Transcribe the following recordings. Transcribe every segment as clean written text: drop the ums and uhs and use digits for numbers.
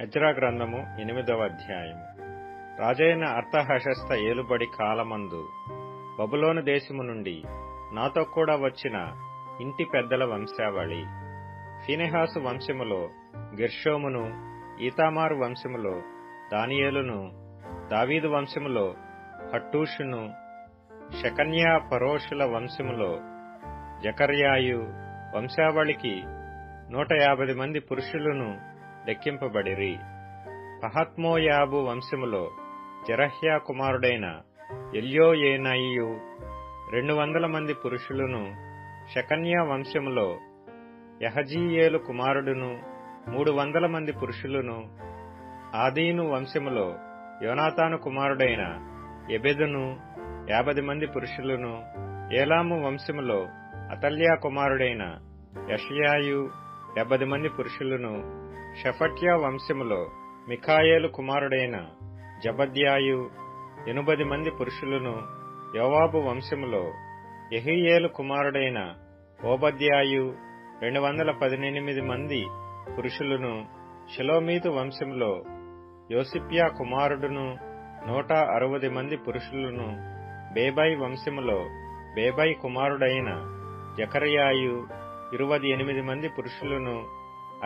Ezra గ్రంథము 8వ అధ్యాయము. రాజైన అర్తహషస్త ఏలుబడి కాలమందు బబులోను దేశము నుండి నాతో కూడా వచ్చిన ఇంటి పెద్దల వంశావళి. ఫీనెహాసు వంశములో గెర్షోమును, ఈతామారు వంశములో దానియేలును, దావీదు వంశములో హట్టూషును, షెకన్యా పరోషుల వంశములో జకర్యాయు వంశావళికి 150 మంది పురుషులను లెక్కింపబడిరి. పహత్మోయాబు వంశములో జెరహ్యా కుమారుడైన ఎల్యోయేనయియు 200 మంది పురుషులను, షెకన్యా వంశములో యహజీయేలు కుమారుడును 300 మంది పురుషులను, ఆదీను వంశములో యోనాతాను కుమారుడైన ఎబెదును 50 మంది పురుషులను, ఏలాము వంశములో అతల్యా కుమారుడైన యెషయాయు 70 మంది పురుషులను, షెఫట్యా వంశములో మిఖాయేలు కుమారుడైన జబద్యాయు 80 మంది పురుషులను, యోవాబు వంశములో యెహీయేలు కుమారుడైన ఓబద్యాయు 218 మంది పురుషులను, షెలోమీతు వంశములో యోసిప్యా కుమారుడును 160 మంది పురుషులను, బేబై వంశములో బేబై కుమారుడైన జకర్యాయు 28 మంది పురుషులను,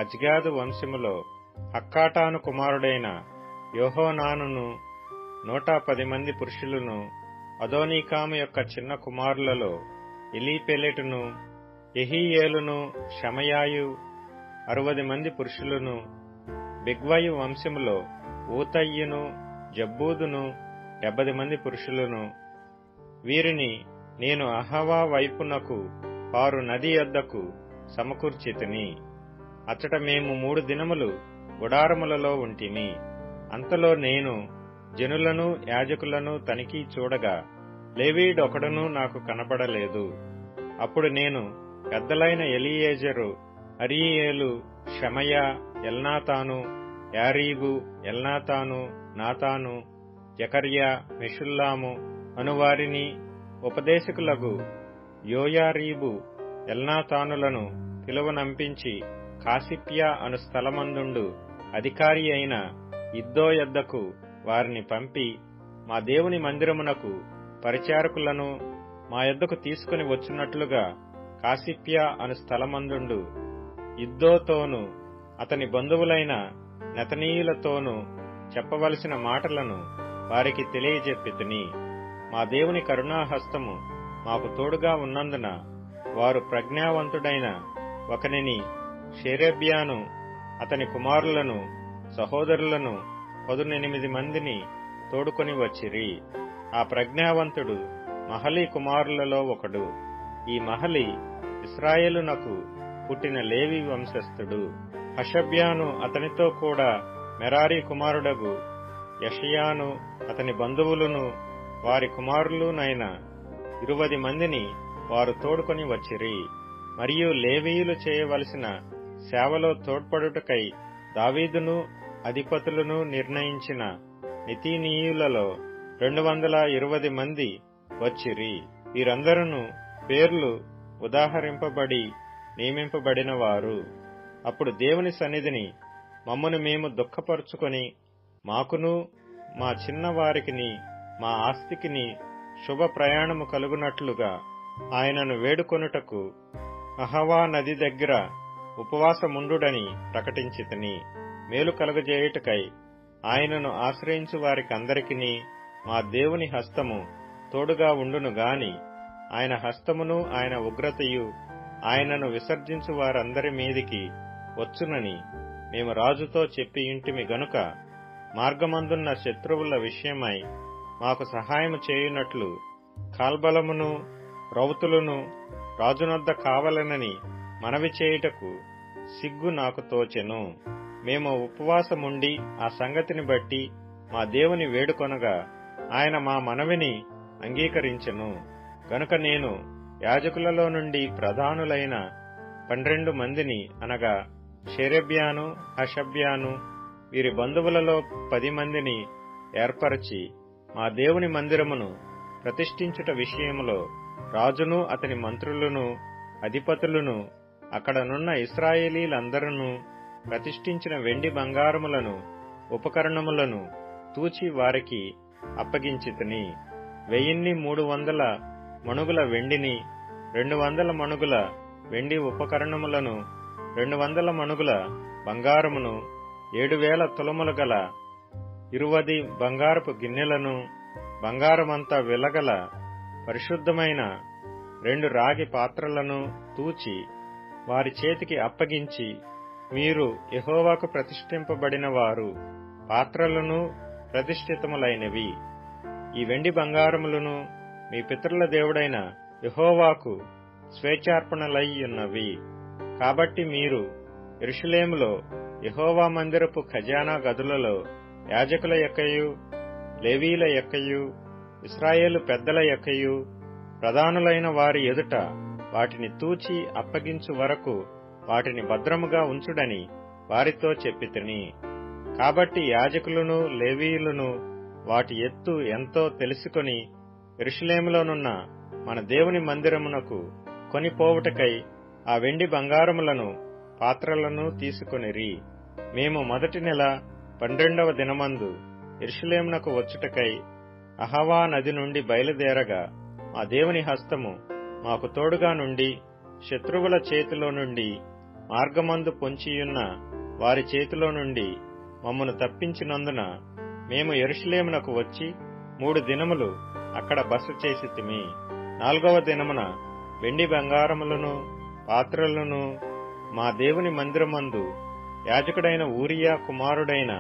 అజ్గాదు వంశములో హక్కాటాను కుమారుడైన యోహోనానును 110 మంది పురుషులను, అదోనీకాము యొక్క చిన్న కుమారులలో ఎలీపెలెటును, యెహీయేలును, షమయాయు 60 మంది పురుషులను, బిగ్వయు వంశములో ఊతయ్యును, జబ్బూదును 70 మంది పురుషులను. వీరిని నేను అహవా వైపునకు పారు నది యొద్దకు సమకూర్చితిని. అచ్చట మేము 3 దినములు గుడారములలో ఉంటిమి. అంతలో నేను జనులను యాజకులను తనిఖీ చూడగా లేవీయుడొకడునూ నాకు కనపడలేదు. అప్పుడు నేను పెద్దలైన ఎలీయేజరు, అరీయేలు, షమయా, ఎల్నాతాను, యారీబు, ఎల్నాతాను, నాతాను, జకర్యా, మెషుల్లాము అనువారిని, ఉపదేశకులగు యోయారీబు, ఎల్నాతానులను పిలువనంపించి కాసిప్యా అను స్థలమందుండు అధికారి అయిన ఇద్దో యొద్దకు వారిని పంపి, మా దేవుని మందిరమునకు పరిచారకులను మా యొద్దకు తీసుకుని వచ్చినట్లుగా కాసిప్యా అను స్థలమందుండు ఇద్దోతోనూ అతని బంధువులైన నెతనీయులతోనూ చెప్పవలసిన మాటలను వారికి తెలియజెప్పితిని. మా దేవుని కరుణాహస్తము మాకు తోడుగా ఉన్నందున వారు ప్రజ్ఞావంతుడైన ఒకనిని, షేరేబ్యాను, అతని కుమారులను, సహోదరులను 18 మందిని తోడుకొని వచ్చిరి. ఆ ప్రజ్ఞావంతుడు మహలి కుమారులలో ఒకడు. ఈ మహలి ఇశ్రాయేలునకు పుట్టిన లేవి వంశస్థుడు. హషబ్యాను అతనితో కూడా మెరారి కుమారుడగు యెషయాను, అతని బంధువులను, వారి కుమారులునైన 20 మందిని వారు తోడుకొని వచ్చిరి. మరియు లేవీయులు చేయవలసిన సేవలో తోడ్పడుటకై దావీదును అధిపతులను నిర్ణయించిన నితీనీయులలో 220 మంది వచ్చిరి. వీరందరూ పేర్లు ఉదాహరింపబడి నియమింపబడిన వారు. అప్పుడు దేవుని సన్నిధిని మమ్మను మేము దుఃఖపరుచుకొని, మాకును మా చిన్నవారికిని మా ఆస్తికిని శుభ ప్రయాణము కలుగునట్లుగా ఆయనను వేడుకొనుటకు అహవా నది దగ్గర ఉపవాసముండుడని ప్రకటించితిని. మేలు కలుగజేయుటకై ఆయనను ఆశ్రయించు వారికందరికిని మా దేవుని హస్తము తోడుగా ఉండును గాని, ఆయన హస్తమును ఆయన ఉగ్రతయు ఆయనను విసర్జించు వారందరి మీదికి వచ్చునని మేము రాజుతో చెప్పియుంటిమి గనుక, మార్గమందున్న శత్రువుల విషయమై మాకు సహాయము చేయునట్లు కాల్బలమును రౌతులను రాజునొద్ద కావలనని మనవి చేయుటకు సిగ్గు నాకు తోచెను. మేము ఉపవాసముండి ఆ సంగతిని బట్టి మా దేవుని వేడుకొనగా ఆయన మా మనవిని అంగీకరించెను. గనుక నేను యాజకులలో నుండి ప్రధానులైన 12 మందిని, అనగా షేరేబ్యాను, హషబ్యాను, వీరి బంధువులలో 10 మందిని ఏర్పరచి మా దేవుని మందిరమును ప్రతిష్ఠించుట విషయములో రాజును అతని మంత్రులను అధిపతులను అక్కడనున్న ఇశ్రాయేలీలందరూ ప్రతిష్ఠించిన వెండి బంగారములను ఉపకరణములను తూచి వారికి అప్పగించితిని. 1300 మణుగుల వెండిని, 200 మణుగుల వెండి ఉపకరణములను, 200 మణుగుల బంగారమును, 7000 తులములు గల 20 బంగారపు గిన్నెలను, బంగారమంతా వెలగల పరిశుద్ధమైన 2 రాగి పాత్రలను తూచి వారి చేతికి అప్పగించి, మీరు యెహోవాకు ప్రతిష్ఠింపబడిన వారు, పాత్రలను ప్రతిష్ఠితములైనవి. ఈ వెండి బంగారములను మీ పితరుల దేవుడైన యెహోవాకు స్వేచ్ఛార్పణలయ్యున్నవి. కాబట్టి మీరు యెరూషలేములో యెహోవా మందిరపు ఖజానా గదులలో యాజకుల యొక్కయు, లేవీల యొక్కయు, ఇశ్రాయేలు పెద్దల యొక్కయు, ప్రధానులైన వారి ఎదుట వాటిని తూచి అప్పగించు వరకు వాటిని భద్రముగా ఉంచుడని వారితో చెప్పితిని. కాబట్టి యాజకులను, లేవీయులను వాటి ఎత్తు ఎంతో తెలుసుకొని యెరూషలేములోనున్న మన దేవుని మందిరమునకు కొనిపోవుటకై ఆ వెండి బంగారములను, పాత్రలను తీసుకొనిరి. మేము మొదటి నెల 12వ దినమందు యెరూషలేమునకు వచ్చుటకై అహవా నది నుండి బయలుదేరగా మా దేవుని హస్తము మాకు తోడుగా నుండి, శత్రువుల చేతిలో నుండి, మార్గమందు పొంచియున్న వారి చేతిలో నుండి మమ్మను తప్పించినందున మేము యెరూషలేమునకు వచ్చి 3 దినములు అక్కడ బస చేసితిమి. 4వ దినమున వెండి బంగారములను, పాత్రలను మా దేవుని మందిరమందు యాజకుడైన ఊరియా కుమారుడైన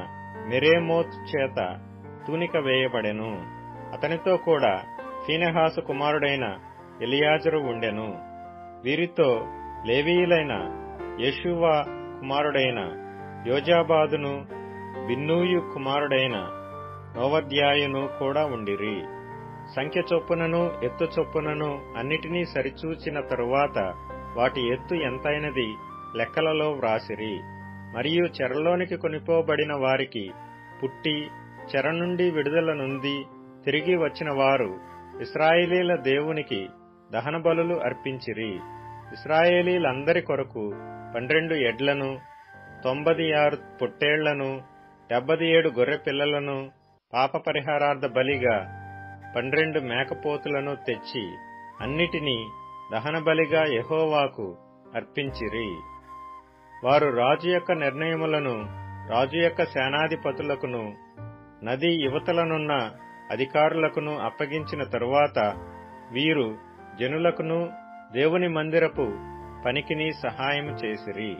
మెరేమోత్ చేత తూనిక వేయబడెను. అతనితో కూడా ఫీనెహాసు కుమారుడైన ఎలియాజరు ఉండెను. వీరితో లేవీయులైన యెషూవ కుమారుడైన యోజాబాదును, బిన్నూయు కుమారుడైన నోవద్యాయును కూడా ఉండిరి. సంఖ్య చొప్పునను ఎత్తు చొప్పునను అన్నిటినీ సరిచూచిన తరువాత వాటి ఎత్తు ఎంతైనది లెక్కలలో వ్రాసిరి. మరియు చెరలోనికి కొనిపోబడిన వారికి పుట్టి చెర నుండి విడుదల నుండి తిరిగి వచ్చిన వారు ఇశ్రాయేలీల దేవునికి దహన బలులు అర్పించిరి. ఇశ్రాయేలీలందరి కొరకు 12 ఎడ్లను, 96 పొట్టేళ్లను, 77 గొర్రె పిల్లలను, పాప పరిహారార్థ బలిగా 12 మేకపోతులను తెచ్చి అన్నిటినీ దహన బలిగా యెహోవాకు అర్పించిరి. వారు రాజు యొక్క నిర్ణయములను రాజు యొక్క సేనాధిపతులకును నది యువతలనున్న అధికారులకును అప్పగించిన తరువాత వీరు జనులకును దేవుని మందిరపు పనికిని సహాయము చేసిరి.